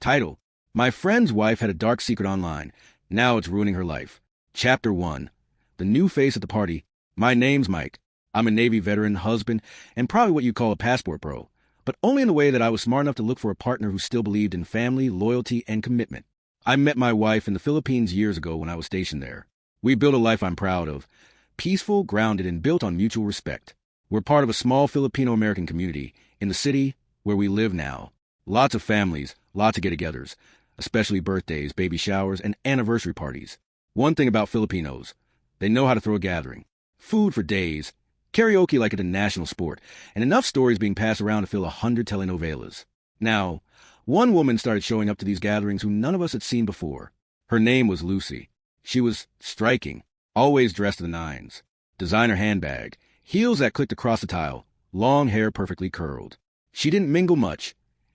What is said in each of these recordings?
Title: My friend's wife had a dark secret online. Now it's ruining her life. Chapter 1. The new face at the party. My name's Mike. I'm a Navy veteran, husband, and probably what you call a passport bro. But only in the way that I was smart enough to look for a partner who still believed in family, loyalty, and commitment. I met my wife in the Philippines years ago when I was stationed there. We built a life I'm proud of. Peaceful, grounded, and built on mutual respect. We're part of a small Filipino-American community in the city where we live now. Lots of families, lots of get-togethers, especially birthdays, baby showers, and anniversary parties. One thing about Filipinos, they know how to throw a gathering. Food for days, karaoke like it's a national sport, and enough stories being passed around to fill 100 telenovelas. Now, one woman started showing up to these gatherings who none of us had seen before. Her name was Lucy. She was striking, always dressed to the nines. Designer handbag, heels that clicked across the tile, long hair perfectly curled. She didn't mingle much,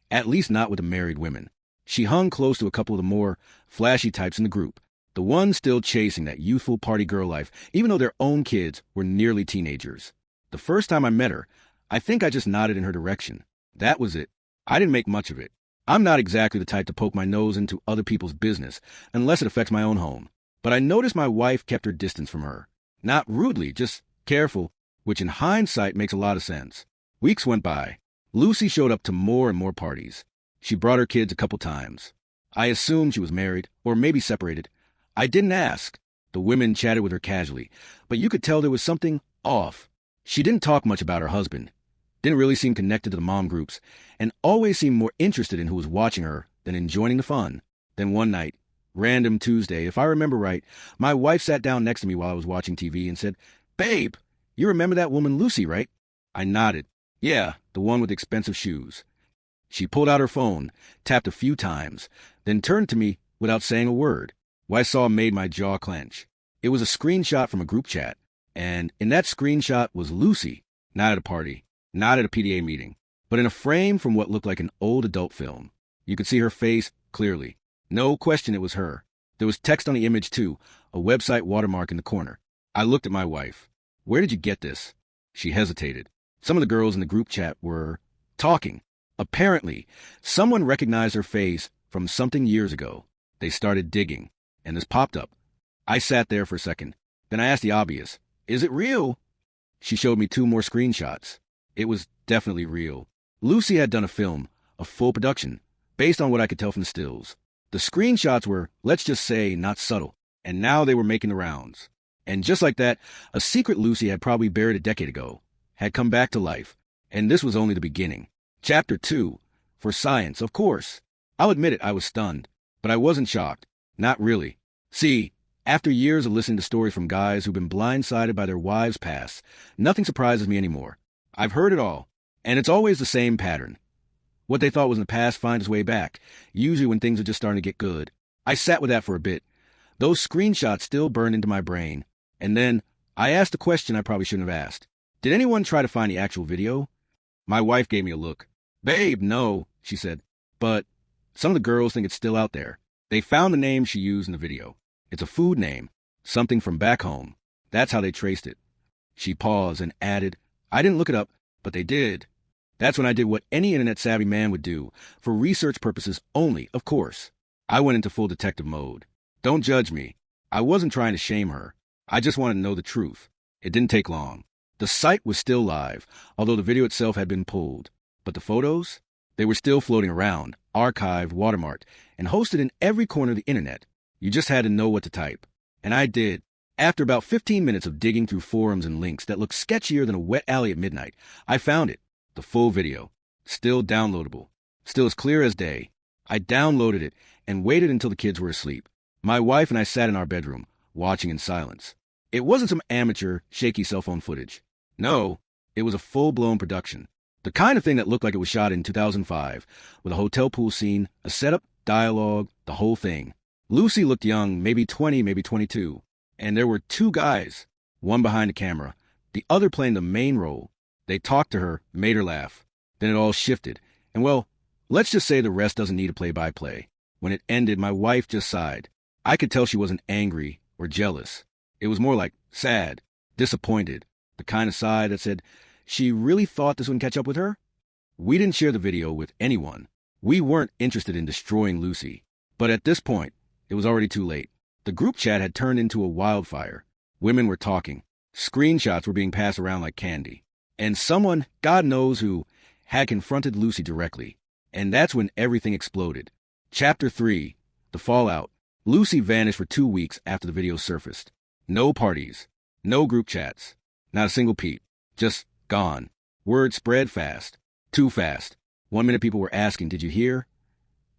at least not with the married women. She hung close to a couple of the more flashy types in the group, the ones still chasing that youthful party girl life, even though their own kids were nearly teenagers. The first time I met her, I think I just nodded in her direction. That was it. I didn't make much of it. I'm not exactly the type to poke my nose into other people's business, unless it affects my own home. But I noticed my wife kept her distance from her. Not rudely, just careful, which in hindsight makes a lot of sense. Weeks went by. Lucy showed up to more and more parties. She brought her kids a couple times. I assumed she was married, or maybe separated. I didn't ask. The women chatted with her casually, but you could tell there was something off. She didn't talk much about her husband, didn't really seem connected to the mom groups, and always seemed more interested in who was watching her than in joining the fun. Then one night, random Tuesday, if I remember right, my wife sat down next to me while I was watching TV and said, "Babe, you remember that woman Lucy, right?" I nodded. "Yeah, the one with expensive shoes." She pulled out her phone, tapped a few times, then turned to me without saying a word. What I saw made my jaw clench. It was a screenshot from a group chat, and in that screenshot was Lucy, not at a party, not at a PDA meeting, but in a frame from what looked like an old adult film. You could see her face clearly. No question it was her. There was text on the image too, a website watermark in the corner. I looked at my wife. "Where did you get this?" She hesitated. Some of the girls in the group chat were talking. Apparently, someone recognized her face from something years ago. They started digging, and this popped up. I sat there for a second. Then I asked the obvious, "Is it real?" She showed me 2 more screenshots. It was definitely real. Lucy had done a film, a full production, based on what I could tell from the stills. The screenshots were, let's just say, not subtle, and now they were making the rounds. And just like that, a secret Lucy had probably buried a decade ago had come back to life, and this was only the beginning. Chapter 2. For science, of course. I'll admit it, I was stunned, but I wasn't shocked. Not really. See, after years of listening to stories from guys who've been blindsided by their wives' past, nothing surprises me anymore. I've heard it all, and it's always the same pattern. What they thought was in the past finds its way back, usually when things are just starting to get good. I sat with that for a bit. Those screenshots still burned into my brain. And then I asked a question I probably shouldn't have asked. Did anyone try to find the actual video? My wife gave me a look. "Babe, no," she said. "But some of the girls think it's still out there. They found the name she used in the video. It's a food name, something from back home. That's how they traced it." She paused and added, "I didn't look it up, but they did." That's when I did what any internet-savvy man would do, for research purposes only, of course. I went into full detective mode. Don't judge me. I wasn't trying to shame her. I just wanted to know the truth. It didn't take long. The site was still live, although the video itself had been pulled. But the photos? They were still floating around, archived, watermarked, and hosted in every corner of the internet. You just had to know what to type. And I did. After about 15 minutes of digging through forums and links that looked sketchier than a wet alley at midnight, I found it. The full video. Still downloadable. Still as clear as day. I downloaded it and waited until the kids were asleep. My wife and I sat in our bedroom, watching in silence. It wasn't some amateur, shaky cell phone footage. No, it was a full-blown production. The kind of thing that looked like it was shot in 2005, with a hotel pool scene, a setup, dialogue, the whole thing. Lucy looked young, maybe 20, maybe 22. And there were 2 guys, one behind the camera, the other playing the main role. They talked to her, made her laugh. Then it all shifted. And well, let's just say the rest doesn't need a play-by-play. When it ended, my wife just sighed. I could tell she wasn't angry or jealous. It was more like sad, disappointed, the kind of sigh that said, she really thought this wouldn't catch up with her? We didn't share the video with anyone. We weren't interested in destroying Lucy. But at this point, it was already too late. The group chat had turned into a wildfire. Women were talking. Screenshots were being passed around like candy. And someone, God knows who, had confronted Lucy directly. And that's when everything exploded. Chapter 3. The Fallout. Lucy vanished for 2 weeks after the video surfaced. No parties. No group chats. Not a single peep. Just gone. Word spread fast. Too fast. 1 minute people were asking, "Did you hear?"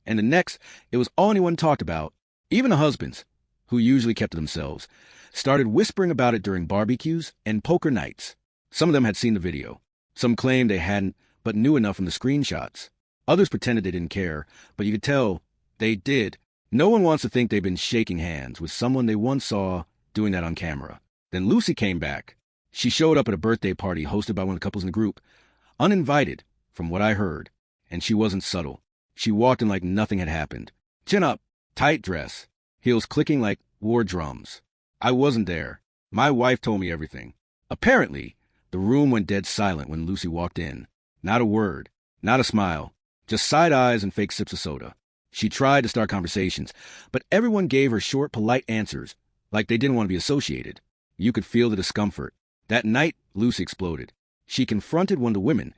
And the next, it was all anyone talked about. Even the husbands, who usually kept to themselves, started whispering about it during barbecues and poker nights. Some of them had seen the video. Some claimed they hadn't, but knew enough from the screenshots. Others pretended they didn't care, but you could tell they did. No one wants to think they've been shaking hands with someone they once saw doing that on camera. Then Lucy came back. She showed up at a birthday party hosted by one of the couples in the group, uninvited, from what I heard, and she wasn't subtle. She walked in like nothing had happened. Chin up, tight dress, heels clicking like war drums. I wasn't there. My wife told me everything. Apparently, the room went dead silent when Lucy walked in. Not a word, not a smile, just side eyes and fake sips of soda. She tried to start conversations, but everyone gave her short, polite answers, like they didn't want to be associated. You could feel the discomfort. That night, Lucy exploded. She confronted one of the women,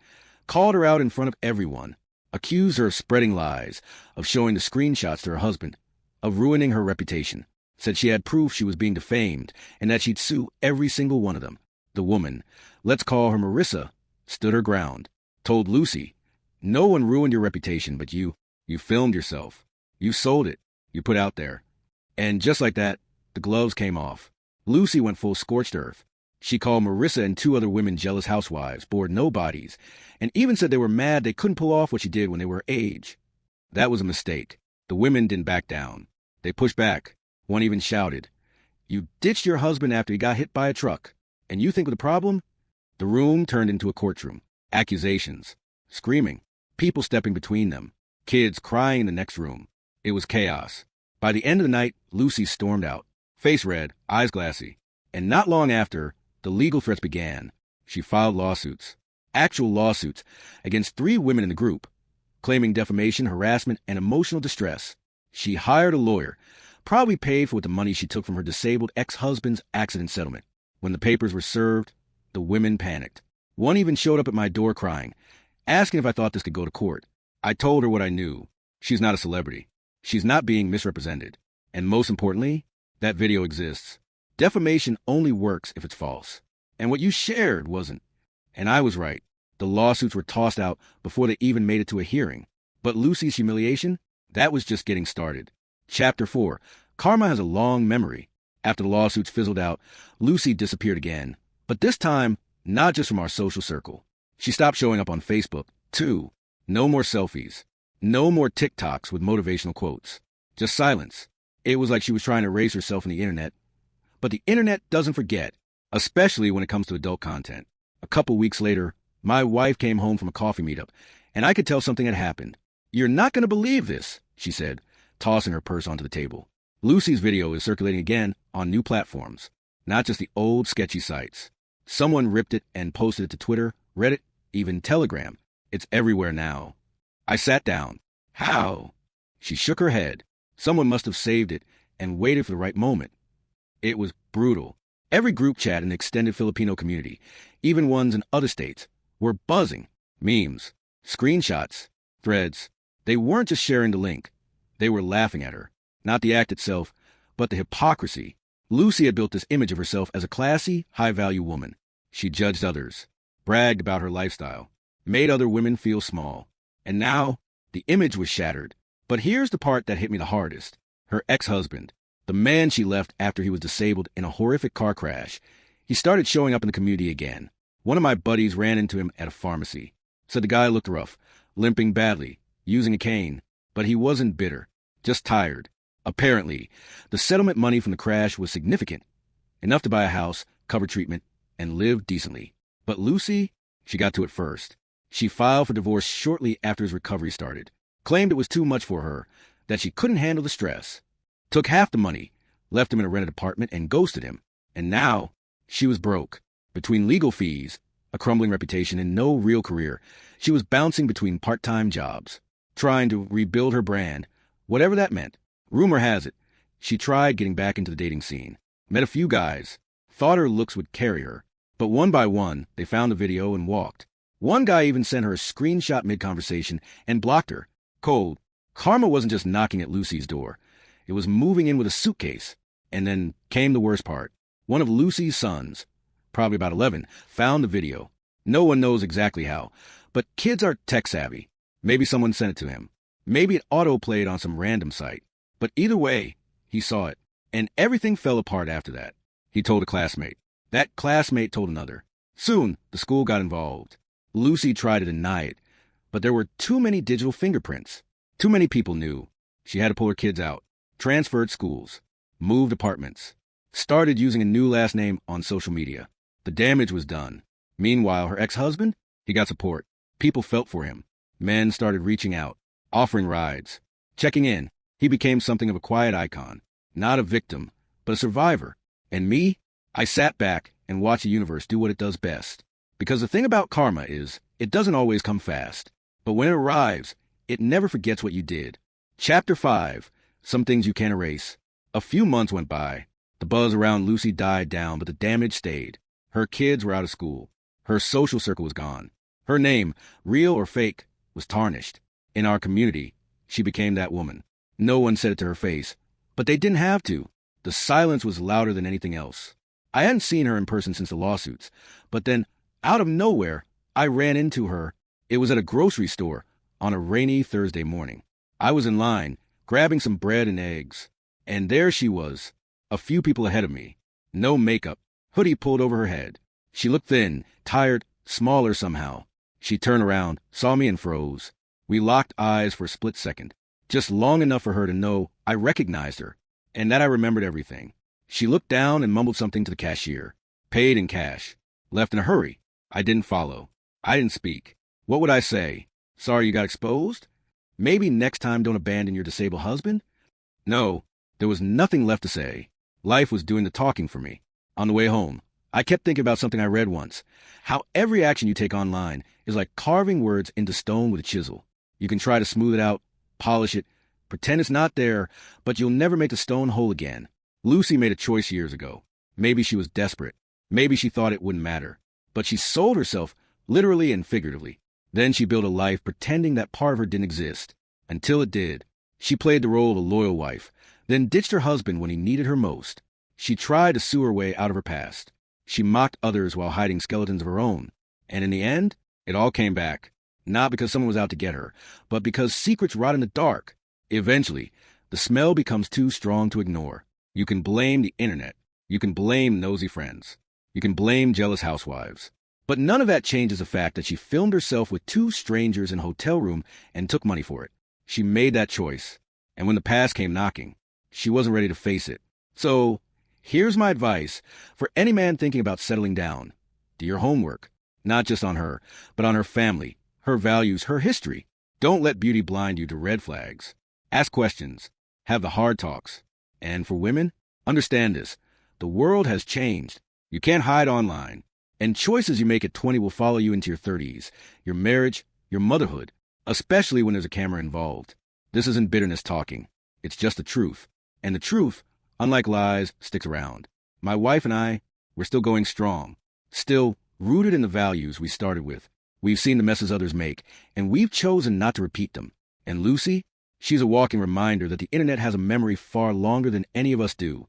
called her out in front of everyone, accused her of spreading lies, of showing the screenshots to her husband, of ruining her reputation, said she had proof she was being defamed, and that she'd sue every single one of them. The woman, let's call her Marissa, stood her ground, told Lucy, "No one ruined your reputation but you. You filmed yourself. You sold it. You put out there." And just like that, the gloves came off. Lucy went full scorched earth. She called Marissa and 2 other women jealous housewives, bored nobodies, and even said they were mad they couldn't pull off what she did when they were her age. That was a mistake. The women didn't back down. They pushed back. One even shouted, "You ditched your husband after he got hit by a truck, and you think of the problem?" The room turned into a courtroom. Accusations. Screaming. People stepping between them. Kids crying in the next room. It was chaos. By the end of the night, Lucy stormed out, face red, eyes glassy. And not long after, the legal threats began. She filed lawsuits. Actual lawsuits against 3 women in the group, claiming defamation, harassment, and emotional distress. She hired a lawyer, probably paid for with the money she took from her disabled ex-husband's accident settlement. When the papers were served, the women panicked. One even showed up at my door crying, asking if I thought this could go to court. I told her what I knew. She's not a celebrity. She's not being misrepresented. And most importantly, that video exists. Defamation only works if it's false. And what you shared wasn't. And I was right. The lawsuits were tossed out before they even made it to a hearing. But Lucy's humiliation? That was just getting started. Chapter 4. Karma has a long memory. After the lawsuits fizzled out, Lucy disappeared again. But this time, not just from our social circle. She stopped showing up on Facebook, too. No more selfies. No more TikToks with motivational quotes. Just silence. It was like she was trying to erase herself from the internet. But the internet doesn't forget, especially when it comes to adult content. A couple weeks later, my wife came home from a coffee meetup, and I could tell something had happened. "You're not going to believe this," she said, tossing her purse onto the table. Lucy's video is circulating again on new platforms, not just the old sketchy sites. Someone ripped it and posted it to Twitter, Reddit, even Telegram. It's everywhere now. I sat down. How? She shook her head. Someone must have saved it and waited for the right moment. It was brutal. Every group chat in the extended Filipino community, even ones in other states, were buzzing. Memes, screenshots, threads. They weren't just sharing the link. They were laughing at her. Not the act itself, but the hypocrisy. Lucy had built this image of herself as a classy, high-value woman. She judged others, bragged about her lifestyle, made other women feel small. And now, the image was shattered. But here's the part that hit me the hardest. Her ex-husband, the man she left after he was disabled in a horrific car crash. He started showing up in the community again. One of my buddies ran into him at a pharmacy. Said the guy looked rough, limping badly, using a cane. But he wasn't bitter, just tired. Apparently, the settlement money from the crash was significant, enough to buy a house, cover treatment, and live decently. But Lucy, she got to it first. She filed for divorce shortly after his recovery started, claimed it was too much for her, that she couldn't handle the stress, took half the money, left him in a rented apartment, and ghosted him. And now, she was broke. Between legal fees, a crumbling reputation, and no real career, she was bouncing between part-time jobs. trying to rebuild her brand, whatever that meant. Rumor has it, she tried getting back into the dating scene, met a few guys, thought her looks would carry her, but one by one, they found the video and walked. One guy even sent her a screenshot mid-conversation and blocked her. Cold. Karma wasn't just knocking at Lucy's door. It was moving in with a suitcase. And then came the worst part. One of Lucy's sons, probably about 11, found the video. No one knows exactly how, but kids are tech-savvy. Maybe someone sent it to him. Maybe it auto-played on some random site. But either way, he saw it. And everything fell apart after that. He told a classmate. That classmate told another. Soon, the school got involved. Lucy tried to deny it, but there were too many digital fingerprints. Too many people knew. She had to pull her kids out. Transferred schools. Moved apartments. Started using a new last name on social media. The damage was done. Meanwhile, her ex-husband, he got support. People felt for him. Men started reaching out, offering rides, checking in. He became something of a quiet icon. Not a victim, but a survivor. And me? I sat back and watched the universe do what it does best. Because the thing about karma is, it doesn't always come fast. But when it arrives, it never forgets what you did. Chapter 5. Some things you can't erase. A few months went by. The buzz around Lucy died down, but the damage stayed. Her kids were out of school. Her social circle was gone. Her name, real or fake, was tarnished. In our community, she became that woman. No one said it to her face, but they didn't have to. The silence was louder than anything else. I hadn't seen her in person since the lawsuits, but then, out of nowhere, I ran into her. It was at a grocery store on a rainy Thursday morning. I was in line, grabbing some bread and eggs, and there she was, a few people ahead of me. No makeup, hoodie pulled over her head. She looked thin, tired, smaller somehow. She turned around, saw me and froze. We locked eyes for a split second, just long enough for her to know I recognized her, and that I remembered everything. She looked down and mumbled something to the cashier. Paid in cash. Left in a hurry. I didn't follow. I didn't speak. What would I say? Sorry you got exposed? Maybe next time don't abandon your disabled husband? No, there was nothing left to say. Life was doing the talking for me. On the way home, I kept thinking about something I read once. How every action you take online is like carving words into stone with a chisel. You can try to smooth it out, polish it, pretend it's not there, but you'll never make the stone whole again. Lucy made a choice years ago. Maybe she was desperate. Maybe she thought it wouldn't matter. But she sold herself, literally and figuratively. Then she built a life pretending that part of her didn't exist. Until it did. She played the role of a loyal wife, then ditched her husband when he needed her most. She tried to sue her way out of her past. She mocked others while hiding skeletons of her own. And in the end, it all came back. Not because someone was out to get her, but because secrets rot in the dark. Eventually, the smell becomes too strong to ignore. You can blame the internet. You can blame nosy friends. You can blame jealous housewives. But none of that changes the fact that she filmed herself with two strangers in a hotel room and took money for it. She made that choice. And when the past came knocking, she wasn't ready to face it. So, here's my advice for any man thinking about settling down. Do your homework. Not just on her, but on her family, her values, her history. Don't let beauty blind you to red flags. Ask questions. Have the hard talks. And for women, understand this. The world has changed. You can't hide online. And choices you make at 20 will follow you into your 30s, your marriage, your motherhood, especially when there's a camera involved. This isn't bitterness talking. It's just the truth. And the truth, unlike lies, sticks around. My wife and I, we're still going strong. Still rooted in the values we started with. We've seen the messes others make, and we've chosen not to repeat them. And Lucy, she's a walking reminder that the internet has a memory far longer than any of us do.